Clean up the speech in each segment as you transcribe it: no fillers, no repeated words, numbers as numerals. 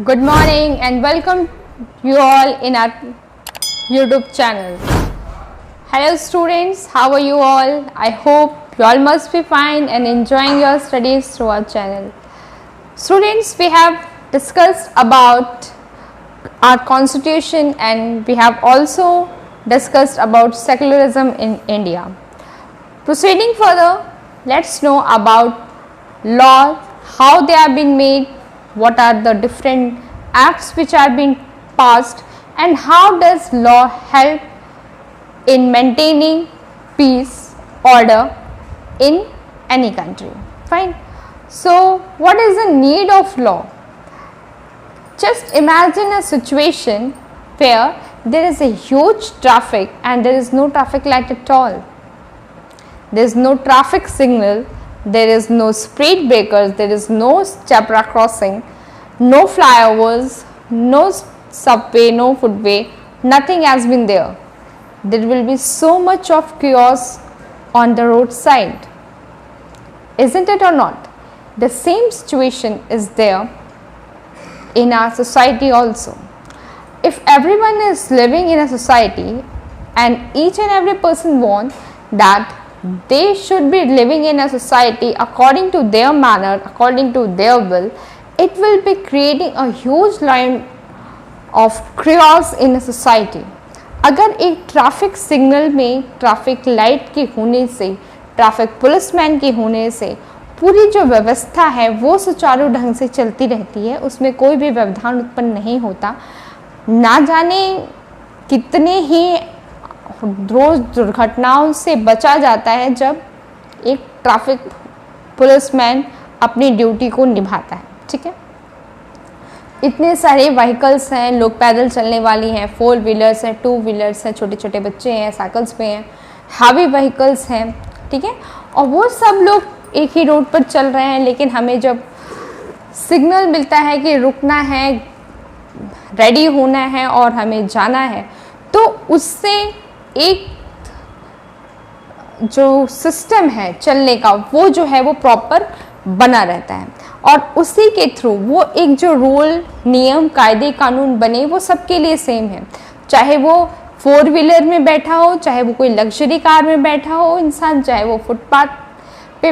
Good morning and welcome you all in our YouTube channel. Hello students, how are you all? I hope you all must be fine and enjoying your studies through our channel. Students, we have discussed about our constitution and we have also discussed about secularism in India. Proceeding further, let's know about laws, how they are being made, what are the different acts which are being passed, and how does law help in maintaining peace, order in any country. Fine. So, what is the need of law? Just imagine a situation where there is a huge traffic and there is no traffic light at all. There is no traffic signal, there is no speed breakers, there is no zebra crossing, no flyovers, no subway, no footway, nothing has been there. There will be so much of chaos on the roadside. Isn't it or not? The same situation is there in our society also. If everyone is living in a society and each and every person wants that they should be living in a society according to their manner, according to their will, it will be creating a huge line of chaos in a society. अगर एक traffic signal में traffic light के होने से, traffic policeman के होने से पूरी जो व्यवस्था है वो सुचारू ढंग से चलती रहती है, उसमें कोई भी व्यवधान उत्पन्न नहीं होता, ना जाने कितने ही रोज दुर्घटनाओं से बचा जाता है जब एक ट्रैफिक पुलिसमैन अपनी ड्यूटी को निभाता है. ठीक है, इतने सारे व्हीकल्स हैं, लोग पैदल चलने वाली हैं, 4 व्हीलर्स हैं, 2 व्हीलर्स हैं, छोटे छोटे बच्चे हैं, साइकिल्स पे हैं, हैवी व्हीकल्स हैं. ठीक है, और वो सब लोग एक ही रोड पर चल रहे हैं, लेकिन हमें जब सिग्नल मिलता है कि रुकना है, रेडी होना है और हमें जाना है, तो उससे एक जो सिस्टम है चलने का वो जो है वो प्रॉपर बना रहता है और उसी के थ्रू वो एक जो रूल, नियम, कायदे, कानून बने वो सबके लिए सेम है. चाहे वो 4 व्हीलर में बैठा हो, चाहे वो कोई लग्जरी कार में बैठा हो इंसान, चाहे वो फुटपाथ पे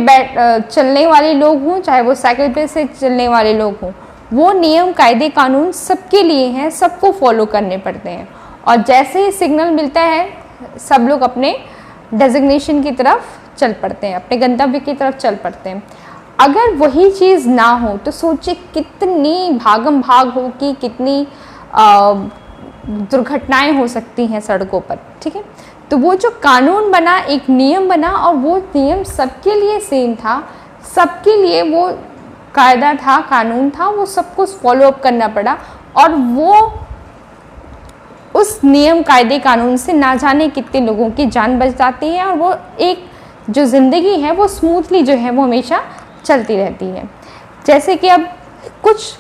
चलने वाले लोग हों, चाहे वो साइकिल पे से चलने वाले लोग हों, वो नियम, कायदे, कानून सबके लिए हैं, सबको फॉलो करने पड़ते हैं. और जैसे ही सिग्नल मिलता है सब लोग अपने डेजिग्नेशन की तरफ चल पड़ते हैं, अपने गंतव्य की तरफ चल पड़ते हैं. अगर वही चीज़ ना हो तो सोचिए कितनी भागम भाग होगी, कितनी दुर्घटनाएं हो सकती हैं सड़कों पर. ठीक है, तो वो जो कानून बना, एक नियम बना और वो नियम सबके लिए सेम था, सबके लिए वो कायदा था, कानून था, वो सबको फॉलो अप करना पड़ा और वो उस नियम, कायदे, कानून से ना जाने कितने लोगों की जान बच जाती है और वो एक जो ज़िंदगी है वो स्मूथली जो है वो हमेशा चलती रहती है. जैसे कि अब कुछ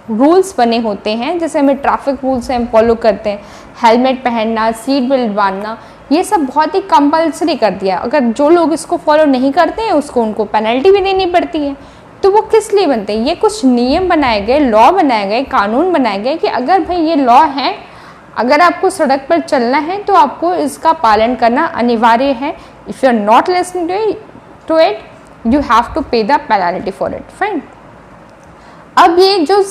रूल्स बने होते हैं, जैसे हमें ट्रैफिक रूल्स हम फॉलो करते हैं, हेलमेट पहनना, सीट बेल्ट बांधना, ये सब बहुत ही कंपलसरी कर दिया. अगर जो लोग इसको फॉलो नहीं करते हैं उसको उनको पेनल्टी भी देनी पड़ती है. तो वो किस लिए बनते हैं? ये कुछ नियम बनाए गए, लॉ बनाए गए, कानून बनाए गए कि अगर भाई ये लॉ है, अगर आपको सड़क पर चलना है तो आपको इसका पालन करना अनिवार्य है. If you are not listening to it you have to pay the penalty for it. Fine. अब ये जो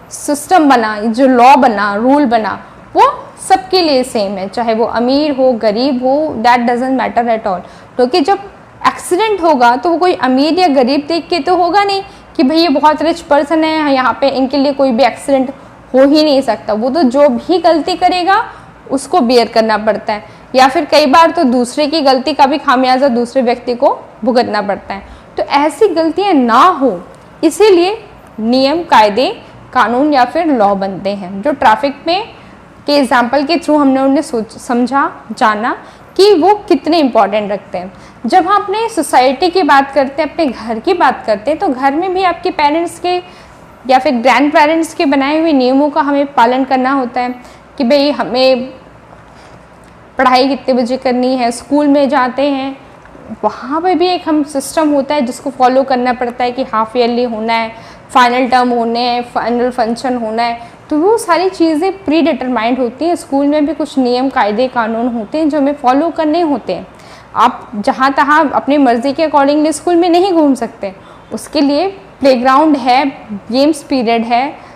सिस्टम बना, जो लॉ बना, रूल बना, वो सबके लिए सेम है, चाहे वो अमीर हो, गरीब हो, that doesn't matter at all. क्योंकि जब एक्सीडेंट होगा तो वो कोई अमीर या गरीब देख के तो होगा नहीं कि भाई ये बहुत रिच पर्सन है, यहाँ पे इनके लिए कोई भी एक्सीडेंट हो ही नहीं सकता. वो तो जो भी गलती करेगा उसको बेयर करना पड़ता है, या फिर कई बार तो दूसरे की गलती का भी खामियाजा दूसरे व्यक्ति को भुगतना पड़ता है. तो ऐसी गलतियां ना हो इसीलिए नियम, कायदे, कानून या फिर लॉ बनते हैं, जो ट्रैफिक में के एग्जाम्पल के थ्रू हमने उन्हें समझा, जाना कि वो कितने इम्पोर्टेंट रखते हैं. जब हम अपने सोसाइटी की बात करते हैं, अपने घर की बात करते हैं, तो घर में भी आपके पेरेंट्स के या फिर ग्रैंड पेरेंट्स के बनाए हुए नियमों का हमें पालन करना होता है कि भाई हमें पढ़ाई कितने बजे करनी है, स्कूल में जाते हैं वहाँ पे भी एक हम सिस्टम होता है जिसको फॉलो करना पड़ता है कि हाफ ईयरली होना है, फाइनल टर्म होने हैं, फाइनल फंक्शन होना है, तो वो सारी चीज़ें प्री डिटरमाइंड होती हैं। स्कूल में भी कुछ नियम कायदे कानून होते हैं जो हमें फॉलो करने होते हैं। आप जहाँ तहाँ अपनी मर्ज़ी के अकॉर्डिंगली स्कूल में नहीं घूम सकते, उसके लिए प्लेग्राउंड है, गेम्स पीरियड है,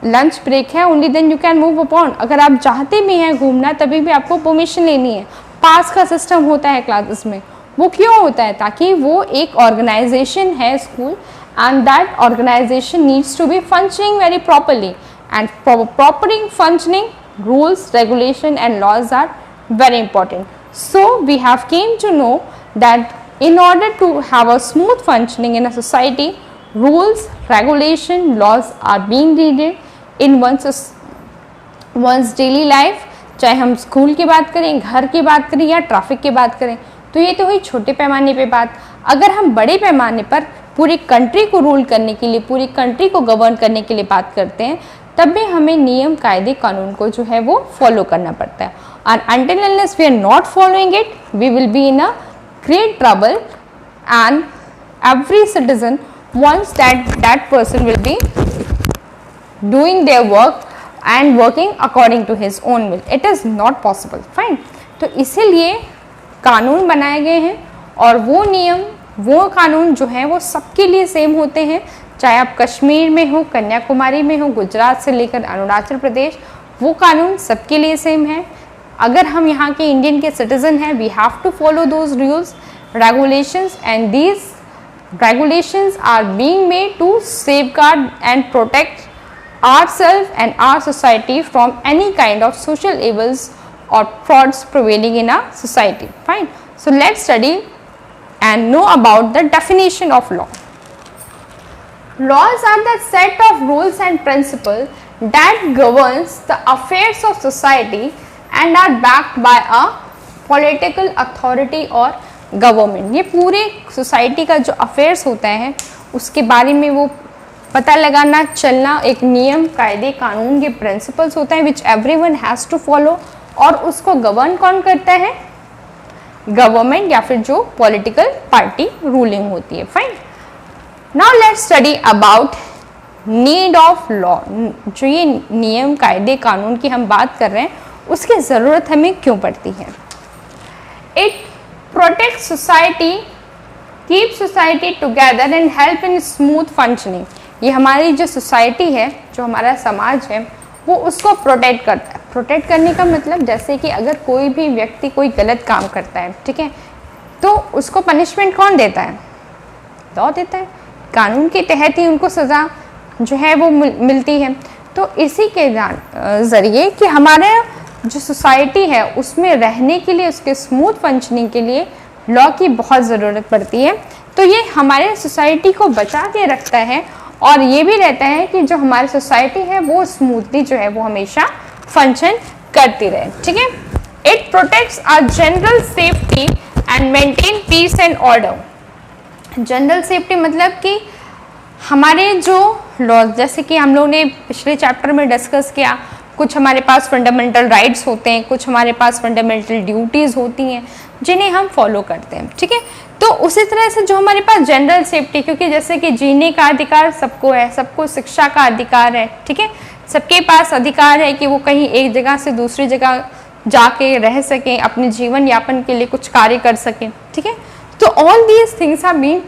लंच ब्रेक है, only then you can move upon. अगर आप चाहते भी हैं घूमना तभी भी आपको परमिशन लेनी है। पास का सिस्टम होता है क्लासेस में, वो क्यों होता है? ताकि वो एक ऑर्गेनाइजेशन है school, and that organisation needs to be functioning very properly, and proper functioning rules, regulation and laws are very important. So we have came to know that in order to have a smooth functioning in a society, rules, regulation, laws are being needed in one's daily life. चाहे हम school की बात करें, घर की बात करें या ट्रैफिक की बात करें, तो ये तो हुई छोटे पैमाने पे बात। अगर हम बड़े पैमाने पर पूरी कंट्री को रूल करने के लिए, पूरी कंट्री को गवर्न करने के लिए बात करते हैं, तब भी हमें नियम कायदे कानून को जो है वो फॉलो करना पड़ता है। और until unless we are not following it, we will be in a great trouble, and every citizen wants that person will be doing their work and working according to his own will. It is not possible. Fine. तो इसीलिए कानून बनाए गए हैं, और वो नियम, वो कानून जो है वो सबके लिए सेम होते हैं, चाहे आप कश्मीर में हो, कन्याकुमारी में हो, गुजरात से लेकर अरुणाचल प्रदेश, वो कानून सबके लिए सेम है। अगर हम यहाँ के इंडियन के सिटीजन हैं, we have to follow those rules, regulations, and these regulations are being made to safeguard and protect ourselves and our society from any kind of social evils or frauds prevailing in our society. Fine. So let's study and know about the definition of law. Laws are the set of rules and principles that governs the affairs of society and are backed by a political authority or government. ये पूरे society का जो affairs होता है उसके बारे में वो पता लगाना, चलना, एक नियम कायदे कानून के प्रिंसिपल्स होते हैं विच एवरीवन हैज़ टू फॉलो, और उसको गवर्न कौन करता है? गवर्नमेंट या फिर जो पॉलिटिकल पार्टी रूलिंग होती है। Fine. Now let's study about need of law. जो ये नियम कायदे कानून की हम बात कर रहे हैं उसकी ज़रूरत हमें क्यों पड़ती है? It protect society, keep society together and help in smooth functioning. ये हमारी जो सोसाइटी है, जो हमारा समाज है, वो उसको प्रोटेक्ट करता है। प्रोटेक्ट करने का मतलब जैसे कि अगर कोई भी व्यक्ति कोई गलत काम करता है, ठीक है, तो उसको पनिशमेंट कौन देता है? लॉ देता है। कानून के तहत ही उनको सज़ा जो है वो मिलती है। तो इसी के ज़रिए कि हमारे जो सोसाइटी है उसमें रहने के लिए, उसके स्मूथ फंक्शनिंग के लिए लॉ की बहुत ज़रूरत पड़ती है। तो ये हमारे सोसाइटी को बचा के रखता है, और ये भी रहता है कि जो हमारी सोसाइटी है वो स्मूथली जो है वो हमेशा फंक्शन करती रहे। ठीक है। It protects our general safety and maintain peace and order. General safety मतलब कि हमारे जो लॉज, जैसे कि हम लोग ने पिछले चैप्टर में डिस्कस किया, कुछ हमारे पास फंडामेंटल राइट्स होते हैं, कुछ हमारे पास फंडामेंटल ड्यूटीज़ होती हैं जिन्हें हम फॉलो करते हैं। ठीक है। तो उसी तरह से जो हमारे पास जनरल सेफ्टी, क्योंकि जैसे कि जीने का अधिकार सबको है, सबको शिक्षा का अधिकार है, ठीक है, सबके पास अधिकार है कि वो कहीं एक जगह से दूसरी जगह जाके रह सकें, अपने जीवन यापन के लिए कुछ कार्य कर सकें। ठीक है। तो all these things are being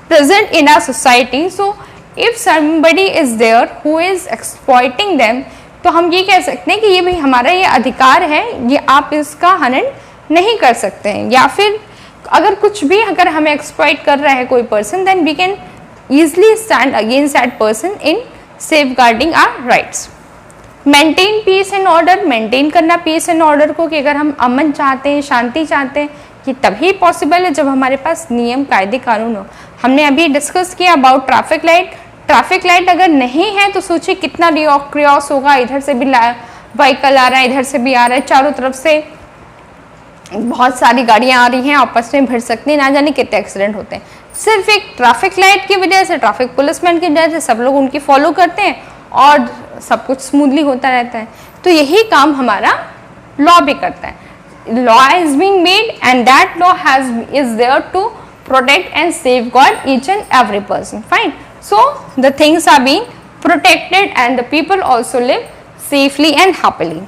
present in our society. So if somebody is there who is exploiting them, तो हम ये कह सकते हैं कि ये भी हमारा ये अधिकार है, ये आप इसका हनन नहीं कर सकते हैं। या फिर अगर कुछ भी अगर हमें एक्सप्लॉइट कर रहा है कोई person, then we can easily stand against that person in safeguarding our rights. Maintain peace and order, maintain करना पीस एंड ऑर्डर को, कि अगर हम अमन चाहते हैं, शांति चाहते हैं, ये तभी पॉसिबल है जब हमारे पास नियम कायदे कानून हो। हमने अभी डिस्कस किया about traffic light. Traffic light अगर नहीं है तो सोचिए कितना क्रियोस होगा, इधर से भी व्हीकल आ रहा है, इधर से भी आ रहा है, चारों तरफ से बहुत सारी गाड़ियां आ रही हैं, आपस में भिड़ सकती हैं, ना जाने कितने एक्सीडेंट होते हैं। सिर्फ एक ट्रैफिक लाइट की वजह से, ट्रैफिक पुलिसमैन की वजह से सब लोग उनकी फॉलो करते हैं और सब कुछ स्मूथली होता रहता है। तो यही काम हमारा लॉ भी करता है। Law is being made and that law is there to protect and safeguard each and every person. Fine. So the things are being protected and the people also live safely and happily.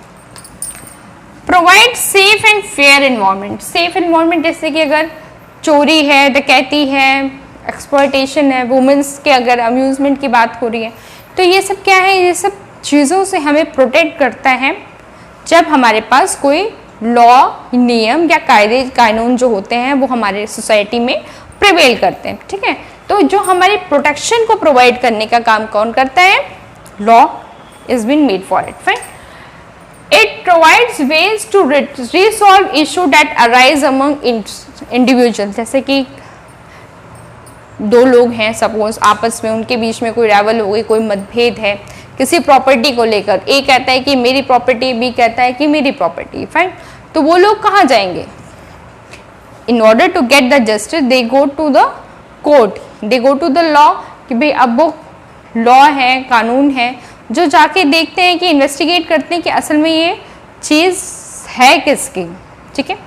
Provide safe and fair environment. Safe environment जैसे कि अगर चोरी है, डकैती है, exploitation है, women's के अगर अम्यूजमेंट की बात हो रही है, तो ये सब क्या है, ये सब चीज़ों से हमें प्रोटेक्ट करता है जब हमारे पास कोई लॉ, नियम या कायदे कानून जो होते हैं वो हमारे सोसाइटी में प्रिवेल करते हैं, ठीक है। तो जो हमारी प्रोटेक्शन को प्रोवाइड करने का काम कौन करता है, law is been made for it, fine. It provides ways to resolve issue that arise among individual. जैसे कि दो लोग हैं सपोज, आपस में उनके बीच में कोई राइवल हो गई, कोई मतभेद है किसी प्रॉपर्टी को लेकर, ए कहता है कि मेरी प्रॉपर्टी, बी कहता है कि मेरी प्रॉपर्टी, फाइन। तो वो लोग कहाँ जाएंगे, in order to get the justice they go to the court, they go to the law, कि भाई अब वो लॉ है, कानून है, जो जाके देखते हैं कि इन्वेस्टिगेट करते हैं कि असल में ये चीज़ है किसकी, ठीक है,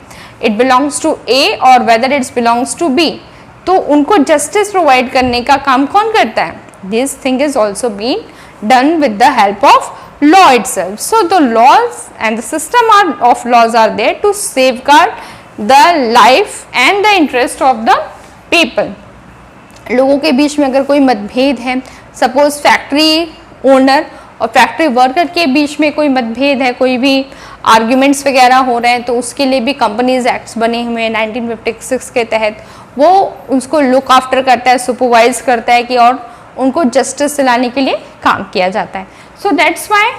इट बिलोंग्स टू ए और whether it's belongs to B. तो उनको जस्टिस प्रोवाइड करने का काम कौन करता है, this thing is also been done with the help of law itself. So the laws and the system of laws are there to safeguard the life and the interest of the people. लोगों के बीच में अगर कोई मतभेद है, suppose factory owner और factory worker के बीच में कोई मतभेद है, कोई भी आर्ग्यूमेंट्स वगैरह हो रहे हैं, तो उसके लिए भी कंपनीज एक्ट्स बने हुए हैं 1956 के तहत, वो उसको लुक आफ्टर करता है, सुपरवाइज करता है कि और उनको जस्टिस दिलाने के लिए काम किया जाता है। So that's why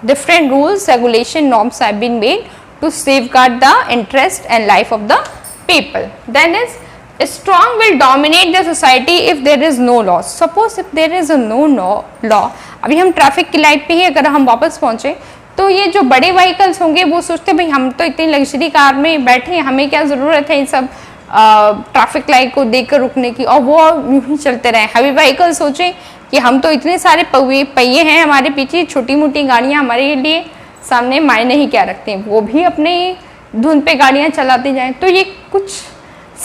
different rules, regulation, norms have been made to safeguard the interest and life of the people. Then is strong will dominate the society if there is no law. Suppose if there is a no law, अभी हम traffic की light पे ही अगर हम वापस पहुंचे, तो ये जो बड़े व्हीकल्स होंगे वो सोचते भाई हम तो इतनी लग्जरी कार में बैठे, हमें क्या ज़रूरत है इन सब ट्रैफिक लाइट को देखकर रुकने की, और वो यूं ही चलते रहे। हैवी व्हीकल सोचें कि हम तो इतने सारे पहिए हैं हमारे पीछे, छोटी मोटी गाड़ियां हमारे लिए सामने मायने ही क्या रखते हैं, वो भी अपने धुन पे गाड़ियां चलाते जाएं, तो ये कुछ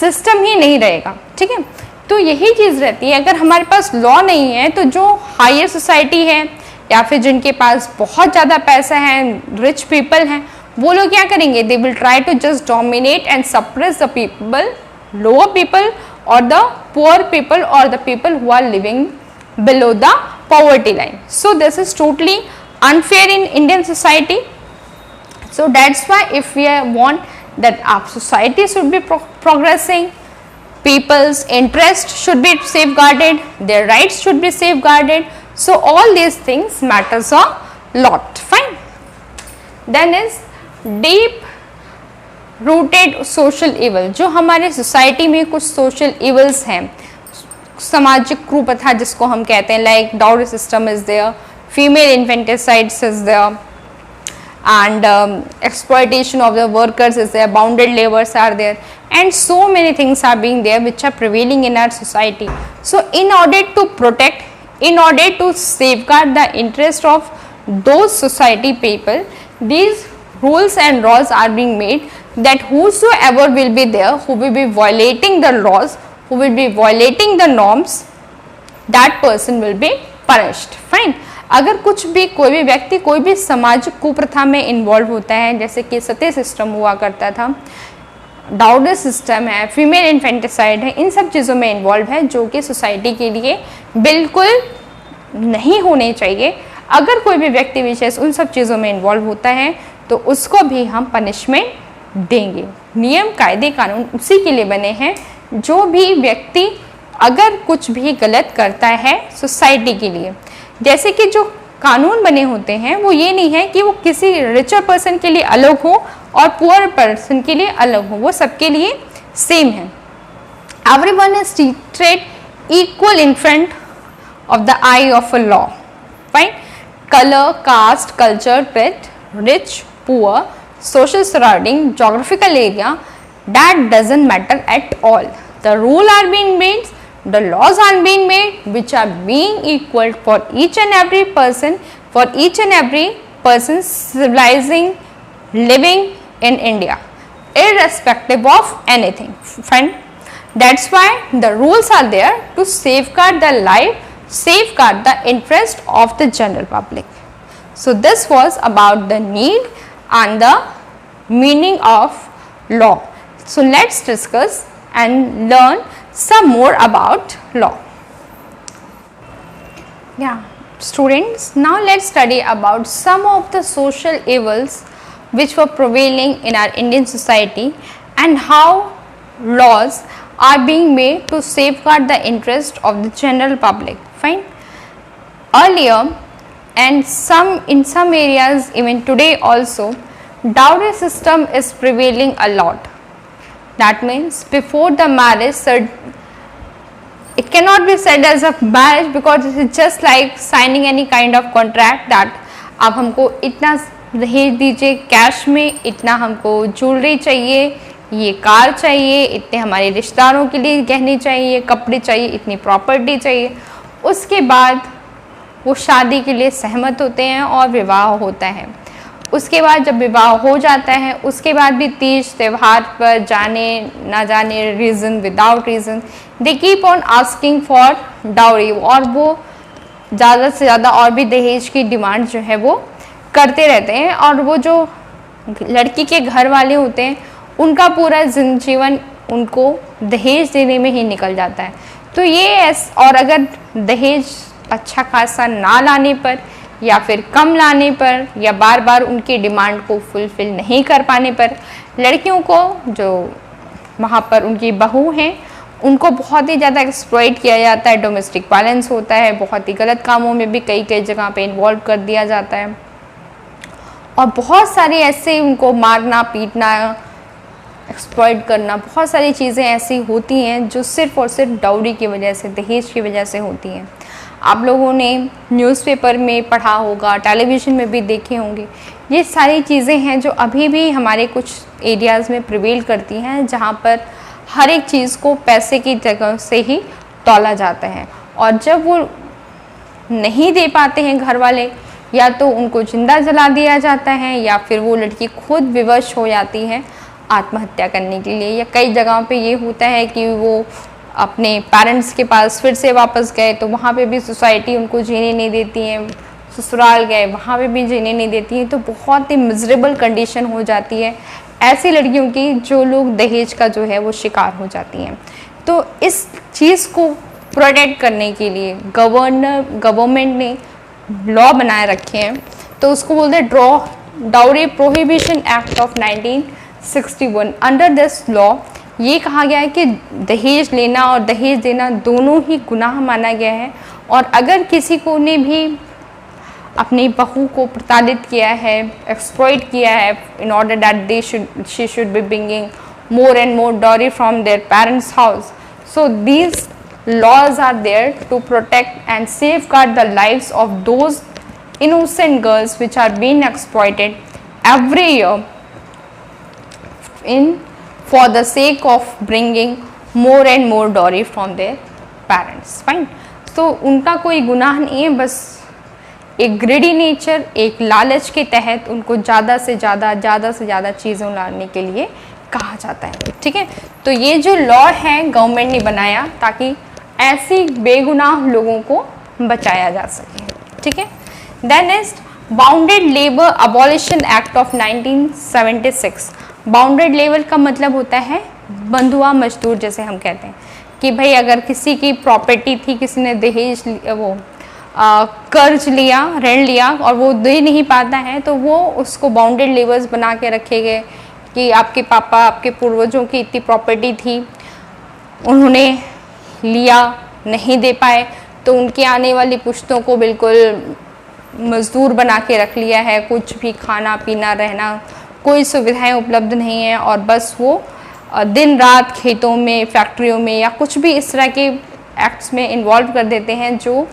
सिस्टम ही नहीं रहेगा, ठीक है। तो यही चीज़ रहती है, अगर हमारे पास लॉ नहीं है तो जो हायर सोसाइटी है या फिर जिनके पास बहुत ज़्यादा पैसा है, रिच पीपल हैं, वो लोग क्या करेंगे, they will try to just dominate and suppress the people, lower people और द पुअर पीपल और the people who are living below the poverty line. So this is totally unfair in Indian society. So that's why if we want that our society should be progressing, people's interest should be safeguarded, their rights should be safeguarded. So all these things matters a lot. Fine. Then is deep rooted social evil. जो हमारे society में कुछ social evils हैं, सामाजिक कुप्रथा जिसको हम कहते हैं, like dowry system is there, female infanticides is there, and exploitation of the workers is there, bounded labors are there, and so many things are being there which are prevailing in our society. So in order to protect, in order to safeguard the interest of those society people, these rules and laws are being made that whosoever will be there who will be violating the laws, who will be violating the norms, that person will be punished. Fine. अगर कुछ भी कोई भी व्यक्ति कोई भी सामाजिक कुप्रथा में इन्वॉल्व होता है, जैसे कि सती सिस्टम हुआ करता था, डाउरी सिस्टम है, फीमेल इन्फेंटिसाइड है, इन सब चीज़ों में इन्वॉल्व है जो कि सोसाइटी के लिए बिल्कुल नहीं होने चाहिए। अगर कोई भी व्यक्ति विशेष उन सब चीज़ों में इन्वॉल्व होता है तो उसको भी हम पनिशमेंट देंगे। नियम, कायदे, कानून उसी के लिए बने हैं, जो भी व्यक्ति अगर कुछ भी गलत करता है सोसाइटी के लिए। जैसे कि जो कानून बने होते हैं वो ये नहीं है कि वो किसी रिचर पर्सन के लिए अलग हो और पुअर पर्सन के लिए अलग हो, वो सबके लिए सेम है। Everyone is treated equal in front of the eye of a law. Fine. Colour, caste, culture, creed, rich, poor, social surrounding, geographical area, that doesn't matter at all. The rule are being made, the laws are being made which are being equal for each and every person, for each and every person civilizing living in India, irrespective of anything. Fine. That's why the rules are there to safeguard the life, safeguard the interest of the general public. So this was about the need and the meaning of law. So let's discuss and learn some more about law. Yeah, students, now let's study about some of the social evils which were prevailing in our Indian society and how laws are being made to safeguard the interest of the general public. Fine. Earlier and in some areas even today also, dowry system is prevailing a lot. That means before the marriage, it cannot be said as a marriage because it is just like signing any kind of contract that आप हमको इतना दहेज दीजिए cash में, इतना हमको jewellery चाहिए, ये कार चाहिए, इतने हमारे रिश्तेदारों के लिए गहने चाहिए, कपड़े चाहिए, इतनी प्रॉपर्टी चाहिए। उसके बाद वो शादी के लिए सहमत होते हैं और विवाह होता है। उसके बाद जब विवाह हो जाता है उसके बाद भी तीज त्यौहार पर जाने ना जाने reason without reason they keep on asking for dowry, और वो ज़्यादा से ज़्यादा और भी दहेज की डिमांड जो है वो करते रहते हैं। और वो जो लड़की के घर वाले होते हैं उनका पूरा जीवन उनको दहेज देने में ही निकल जाता है। तो ये और अगर दहेज अच्छा खासा ना लाने पर या फिर कम लाने पर या बार बार उनकी डिमांड को फुलफ़िल नहीं कर पाने पर लड़कियों को जो वहाँ पर उनकी बहू हैं उनको बहुत ही ज़्यादा एक्सप्लॉइट किया जाता है, डोमेस्टिक वायलेंस होता है, बहुत ही गलत कामों में भी कई कई जगह पे इन्वॉल्व कर दिया जाता है और बहुत सारी ऐसे उनको मारना पीटना एक्सप्लॉइट करना, बहुत सारी चीज़ें ऐसी होती हैं जो सिर्फ़ और सिर्फ डाउरी की वजह से, दहेज की वजह से होती हैं। आप लोगों ने न्यूज़पेपर में पढ़ा होगा, टेलीविज़न में भी देखे होंगे। ये सारी चीज़ें हैं जो अभी भी हमारे कुछ एरियाज़ में प्रिवेल करती हैं जहाँ पर हर एक चीज़ को पैसे की जगह से ही तौला जाता है और जब वो नहीं दे पाते हैं घर वाले या तो उनको जिंदा जला दिया जाता है या फिर वो लड़की खुद विवश हो जाती है आत्महत्या करने के लिए। या कई जगहों पे ये होता है कि वो अपने पेरेंट्स के पास फिर से वापस गए तो वहाँ पे भी सोसाइटी उनको जीने नहीं देती है, ससुराल गए वहाँ पे भी जीने नहीं देती है। तो बहुत ही मिजरेबल कंडीशन हो जाती है ऐसी लड़कियों की जो लोग दहेज का जो है वो शिकार हो जाती हैं। तो इस चीज़ को प्रोटेक्ट करने के लिए गवर्नमेंट ने लॉ बनाए रखे हैं। तो उसको बोलते हैं dowry prohibition act of 1961। Under this law ये कहा गया है कि दहेज लेना और दहेज देना दोनों ही गुनाह माना गया है और अगर किसी को ने भी अपनी बहू को प्रताड़ित किया है, एक्सप्लॉइट किया है in order that she should be bringing more and more dowry from their parents' house. So these laws are there to protect and safeguard the lives of those innocent girls which are being exploited every year for the sake of bringing more and more dowry from their parents. Fine. तो उनका कोई गुनाह नहीं है, बस एक ग्रेडी nature, एक लालच के तहत उनको ज़्यादा से ज़्यादा चीज़ों लाने के लिए कहा जाता है। ठीक है, तो ये जो लॉ है गवर्नमेंट ने बनाया ताकि ऐसी बेगुनाह लोगों को बचाया जा सके। ठीक है, then next bounded labour abolition act of 1976। Bounded labour का मतलब होता है बंधुआ मजदूर, जैसे हम कहते हैं कि भाई अगर किसी की प्रॉपर्टी थी, किसी ने दहेज कर्ज लिया, ऋण लिया और वो दे नहीं पाता है तो वो उसको बाउंडेड लेबर्स बना के रखे गए कि आपके पापा, आपके पूर्वजों की इतनी प्रॉपर्टी थी, उन्होंने लिया, नहीं दे पाए तो उनकी आने वाली पुश्तों को बिल्कुल मजदूर बना के रख लिया है। कुछ भी खाना पीना रहना कोई सुविधाएं उपलब्ध नहीं है और बस वो दिन रात खेतों में, फैक्ट्रियों में या कुछ भी इस तरह के एक्ट्स में इन्वॉल्व कर देते हैं जो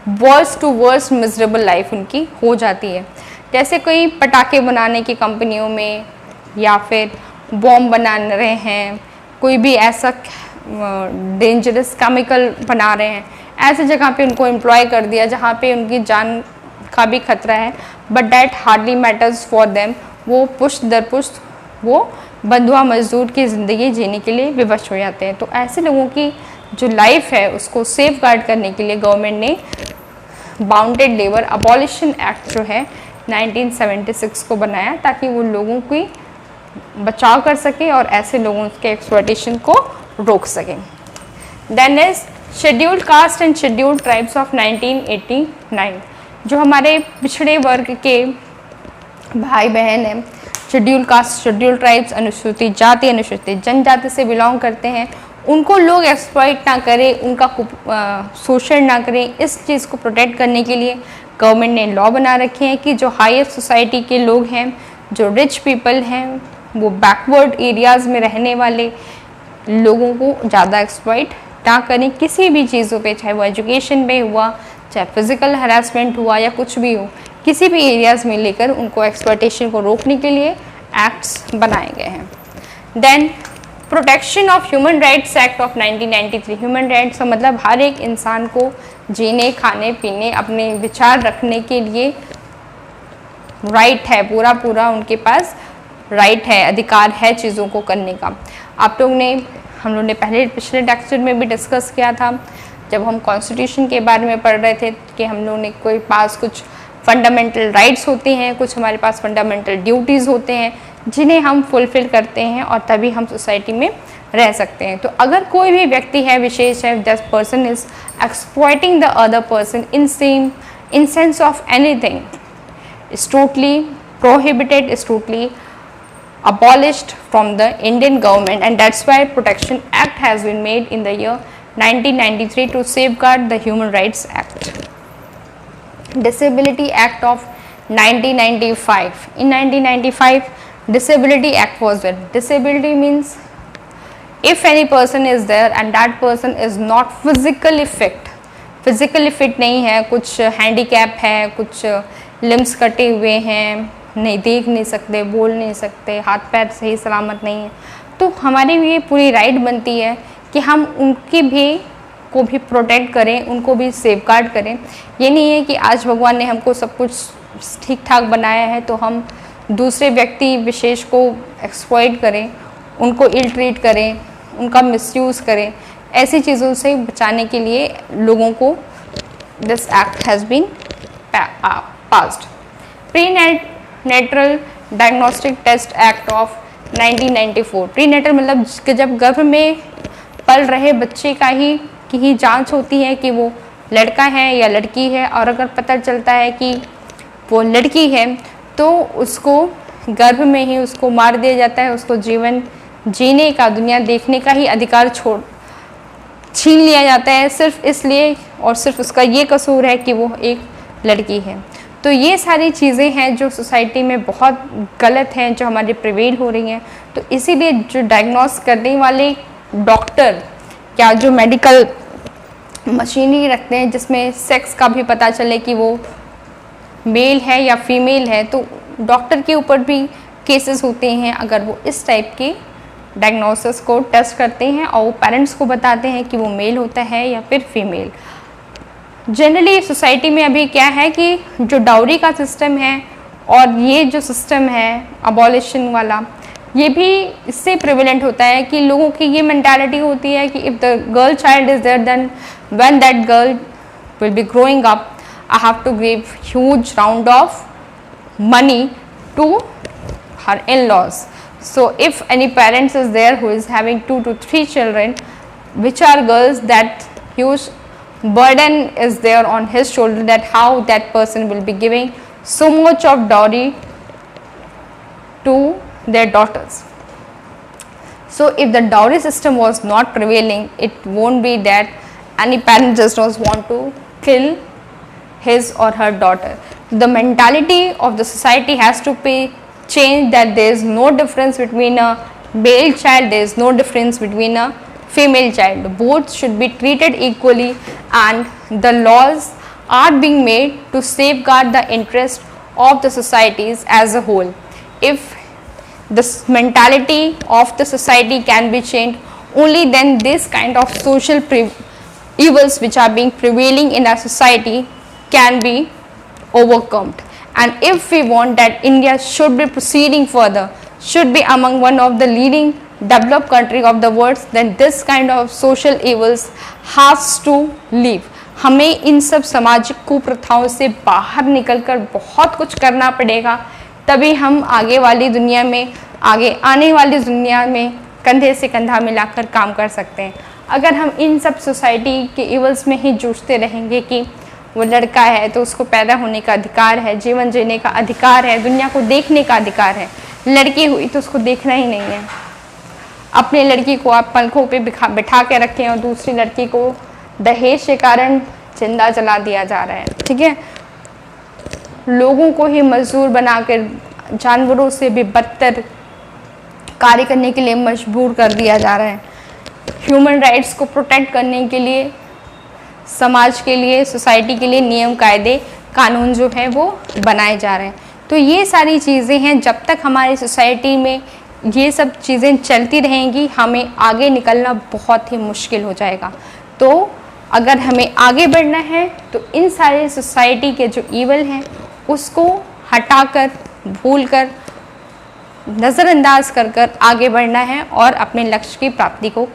worst to worst miserable life उनकी हो जाती है। जैसे कोई पटाखे बनाने की कंपनियों में या फिर बॉम्ब बना रहे हैं, कोई भी ऐसा डेंजरस केमिकल बना रहे हैं, ऐसे जगह पे उनको एम्प्लॉय कर दिया जहाँ पे उनकी जान का भी खतरा है, but that hardly matters for them. वो पुश्त दर पुश्त वो बंधुआ मजदूर की ज़िंदगी जीने के लिए विवश हो जाते हैं। तो ऐसे लोगों की जो लाइफ है उसको सेफ गार्ड करने के लिए गवर्नमेंट ने बाउंडेड लेबर अबॉलिशन एक्ट जो है 1976 को बनाया, ताकि वो लोगों की बचाव कर सके और ऐसे लोगों के एक्सप्लॉयटेशन को रोक सकें। Then is scheduled caste and scheduled tribes of 1989, जो हमारे पिछड़े वर्ग के भाई बहन हैं, शेड्यूल कास्ट, शेड्यूल ट्राइब्स, अनुसूचित जाति, अनुसूचित जनजाति से बिलोंग करते हैं, उनको लोग एक्सप्लॉइट ना करें, उनका शोषण ना करें, इस चीज़ को प्रोटेक्ट करने के लिए गवर्नमेंट ने लॉ बना रखे हैं कि जो हायर सोसाइटी के लोग हैं, जो रिच पीपल हैं, वो बैकवर्ड एरियाज़ में रहने वाले लोगों को ज़्यादा एक्सप्लॉइट ना करें किसी भी चीज़ों पे, चाहे वो एजुकेशन में हुआ, चाहे फिजिकल हरासमेंट हुआ या कुछ भी हो, किसी भी एरियाज़ में लेकर उनको एक्सप्लॉयटेशन को रोकने के लिए एक्ट्स बनाए गए हैं। Then protection of human rights act of 1993, human rights का मतलब हर एक इंसान को जीने, खाने पीने, अपने विचार रखने के लिए राइट है, पूरा उनके पास राइट है, अधिकार है चीज़ों को करने का। आप लोग ने, हम लोग ने पिछले लेक्चर में भी डिस्कस किया था जब हम कॉन्स्टिट्यूशन के बारे में पढ़ रहे थे कि हम लोग ने कोई पास कुछ फंडामेंटल राइट्स होते हैं, कुछ हमारे पास फंडामेंटल ड्यूटीज़ होते हैं जिन्हें हम फुलफिल करते हैं और तभी हम सोसाइटी में रह सकते हैं। तो अगर कोई भी व्यक्ति है, विशेष है, that person is exploiting the other person in sense of anything, is totally prohibited, is totally abolished from the Indian government, and that's why Protection Act has been made in the year 1993 to safeguard the Human Rights Act. Disability Act of 1995. In 1995, Disability Act was there. Disability means if any person is there and that person is not physically fit, नहीं है, कुछ handicap है, कुछ limbs कटे हुए हैं, नहीं देख नहीं सकते, बोल नहीं सकते, हाथ पैर सही सलामत नहीं है, तो हमारी ये पूरी राइट बनती है कि हम उनकी को भी प्रोटेक्ट करें, उनको भी सेफगार्ड करें। ये नहीं है कि आज भगवान ने हमको सब कुछ ठीक ठाक बनाया है तो हम दूसरे व्यक्ति विशेष को एक्सप्लॉइट करें, उनको इल ट्रीट करें, उनका मिसयूज़ करें। ऐसी चीज़ों से बचाने के लिए लोगों को this act has been passed. Prenatal diagnostic test act of 1994। Prenatal मतलब कि जब गर्भ में पल रहे बच्चे की ही जांच होती है कि वो लड़का है या लड़की है, और अगर पता चलता है कि वो लड़की है तो उसको गर्भ में ही उसको मार दिया जाता है, उसको जीवन जीने का, दुनिया देखने का ही अधिकार छीन लिया जाता है, सिर्फ इसलिए और सिर्फ उसका ये कसूर है कि वो एक लड़की है। तो ये सारी चीज़ें हैं जो सोसाइटी में बहुत गलत हैं, जो हमारे प्रिवेल हो रही हैं। तो इसीलिए जो डायग्नोस करने वाले डॉक्टर या जो मेडिकल मशीनरी रखते हैं जिसमें सेक्स का भी पता चले कि वो मेल है या फीमेल है, तो डॉक्टर के ऊपर भी केसेस होते हैं अगर वो इस टाइप के डायग्नोसिस को टेस्ट करते हैं और वो पेरेंट्स को बताते हैं कि वो मेल होता है या फिर फीमेल। जनरली सोसाइटी में अभी क्या है कि जो डाउरी का सिस्टम है और ये जो सिस्टम है अबॉलिशन वाला, ये भी इससे प्रिवेलेंट होता है कि लोगों की ये मेंटालिटी होती है कि if the girl child is there then when that girl will be growing up I have to give huge round of money to her in-laws. So if any parents is there who is having 2 to 3 children which are girls, that huge burden is there on his shoulder, that how that person will be giving so much of dowry to their daughters. So if the dowry system was not prevailing, it won't be that any parent just does want to kill his or her daughter. The mentality of the society has to be changed, that there is no difference between a male child, there is no difference between a female child. Both should be treated equally, and the laws are being made to safeguard the interest of the societies as a whole. If this mentality of the society can be changed, only then this kind of social evils which are being prevailing in our society can be overcome. And if we want that India should be proceeding further, should be among one of the leading developed country of the world, then this kind of social evils has to leave. हमें इन सब सामाजिक कुप्रथाओं से बाहर निकलकर बहुत कुछ करना पड़ेगा, तभी हम आगे वाली दुनिया में, आगे आने वाली दुनिया में कंधे से कंधा मिलाकर काम कर सकते हैं। अगर हम इन सब सोसाइटी के इवल्स में ही जूझते रहेंगे कि वो लड़का है तो उसको पैदा होने का अधिकार है, जीवन जीने का अधिकार है, दुनिया को देखने का अधिकार है, लड़की हुई तो उसको देखना ही नहीं है, अपने लड़की को आप पंखों पे बिठा के रखें और दूसरी लड़की को दहेज के कारण जिंदा जला दिया जा रहा है, ठीक है। लोगों को ही मजदूर बनाकर जानवरों से भी बदतर कार्य करने के लिए मजबूर कर दिया जा रहा है। ह्यूमन राइट्स को प्रोटेक्ट करने के लिए समाज के लिए, सोसाइटी के लिए नियम कायदे कानून जो है वो बनाए जा रहे हैं। तो ये सारी चीज़ें हैं, जब तक हमारी सोसाइटी में ये सब चीज़ें चलती रहेंगी हमें आगे निकलना बहुत ही मुश्किल हो जाएगा। तो अगर हमें आगे बढ़ना है तो इन सारे सोसाइटी के जो ईवल हैं उसको हटाकर, भूलकर, नज़रअंदाज कर कर आगे बढ़ना है और अपने लक्ष्य की प्राप्ति को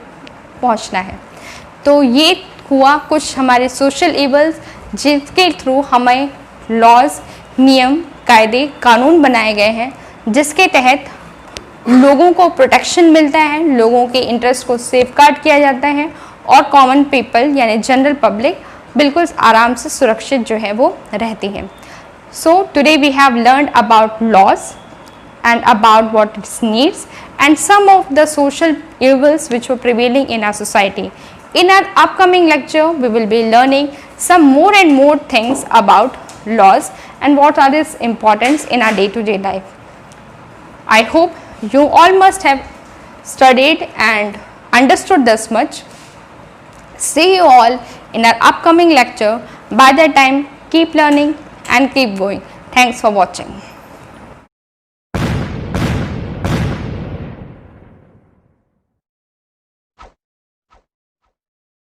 पहुंचना है। तो ये हुआ कुछ हमारे सोशल इवल्स जिसके थ्रू हमें लॉज, नियम, कायदे, कानून बनाए गए हैं, जिसके तहत लोगों को प्रोटेक्शन मिलता है, लोगों के इंटरेस्ट को सेफगार्ड किया जाता है और कॉमन पीपल यानी जनरल पब्लिक बिल्कुल आराम से सुरक्षित जो है वो रहती है। So today we have learned about laws and about what it needs and some of the social evils which were prevailing in our society. In our upcoming lecture, we will be learning some more and more things about laws and what are its importance in our day-to-day life. I hope you all must have studied and understood this much. See you all in our upcoming lecture. By that time, keep learning and keep going. Thanks for watching.